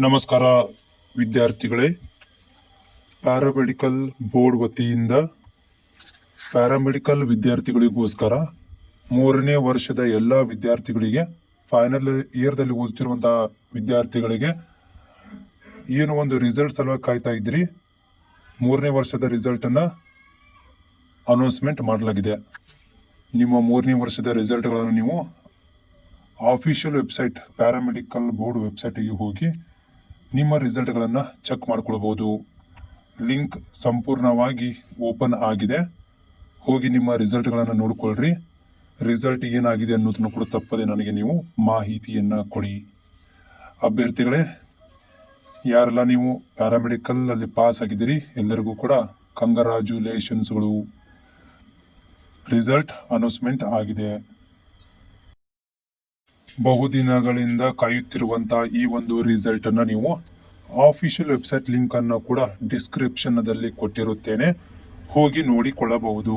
ನಮಸ್ಕಾರ ವಿದ್ಯಾರ್ಥಿಗಳೇ. Paramedical board ವತಿಯಿಂದ ಪ್ಯಾರಾಮೆಡಿಕಲ್ ವಿದ್ಯಾರ್ಥಿಗಳಿಗೋಸ್ಕರ 3ನೇ ವರ್ಷದ ಎಲ್ಲ ವಿದ್ಯಾರ್ಥಿಗಳಿಗೆ, ಫೈನಲ್ ಇಯರ್ದಲ್ಲಿ ಓದುತ್ತಿರುವಂತಹ ವಿದ್ಯಾರ್ಥಿಗಳಿಗೆ ಏನು ಒಂದು ರಿಸಲ್ಟ್ ಸಲುವಾಗಿ ಕಾಯ್ತಾ ಇದ್ರಿ, 3ನೇ ವರ್ಷದ ರಿಸಲ್ಟನ್ನು ಅನೌನ್ಸ್ಮೆಂಟ್ ಮಾಡಲಾಗಿದೆ. ನಿಮ್ಮ 3ನೇ ವರ್ಷದ ರಿಸಲ್ಟ್ಗಳನ್ನು ನೀವು ಆಫಿಷಿಯಲ್ ವೆಬ್ಸೈಟ್ ಪ್ಯಾರಾಮೆಡಿಕಲ್ ಬೋರ್ಡ್ ವೆಬ್ಸೈಟಿಗೆ ಹೋಗಿ ನಿಮ್ಮ ರಿಸಲ್ಟ್ಗಳನ್ನು ಚೆಕ್ ಮಾಡ್ಕೊಳ್ಬೋದು. ಲಿಂಕ್ ಸಂಪೂರ್ಣವಾಗಿ ಓಪನ್ ಆಗಿದೆ. ಹೋಗಿ ನಿಮ್ಮ ರಿಸಲ್ಟ್ಗಳನ್ನು ನೋಡ್ಕೊಳ್ರಿ. ರಿಸಲ್ಟ್ ಏನಾಗಿದೆ ಅನ್ನೋದನ್ನು ಕೂಡ ತಪ್ಪದೆ ನನಗೆ ನೀವು ಮಾಹಿತಿಯನ್ನು ಕೊಡಿ. ಅಭ್ಯರ್ಥಿಗಳೇ, ಯಾರೆಲ್ಲ ನೀವು ಪ್ಯಾರಾಮೆಡಿಕಲಲ್ಲಿ ಪಾಸ್ ಆಗಿದ್ದೀರಿ ಎಲ್ಲರಿಗೂ ಕೂಡ ಕಂಗ್ರ್ಯಾಚುಲೇಷನ್ಸ್ಗಳು. ರಿಸಲ್ಟ್ ಅನೌನ್ಸ್ಮೆಂಟ್ ಆಗಿದೆ. ಬಹುದಿನಗಳಿಂದ ಕಾಯುತ್ತಿರುವಂತಹ ಈ ಒಂದು ರಿಸಲ್ಟ್ ಅನ್ನು ನೀವು ಆಫಿಷಿಯಲ್ ವೆಬ್ಸೈಟ್ ಲಿಂಕ್ ಅನ್ನು ಕೂಡ ಡಿಸ್ಕ್ರಿಪ್ಷನ್ ದಲ್ಲಿ ಕೊಟ್ಟಿರುತ್ತೇನೆ, ಹೋಗಿ ನೋಡಿಕೊಳ್ಳಬಹುದು.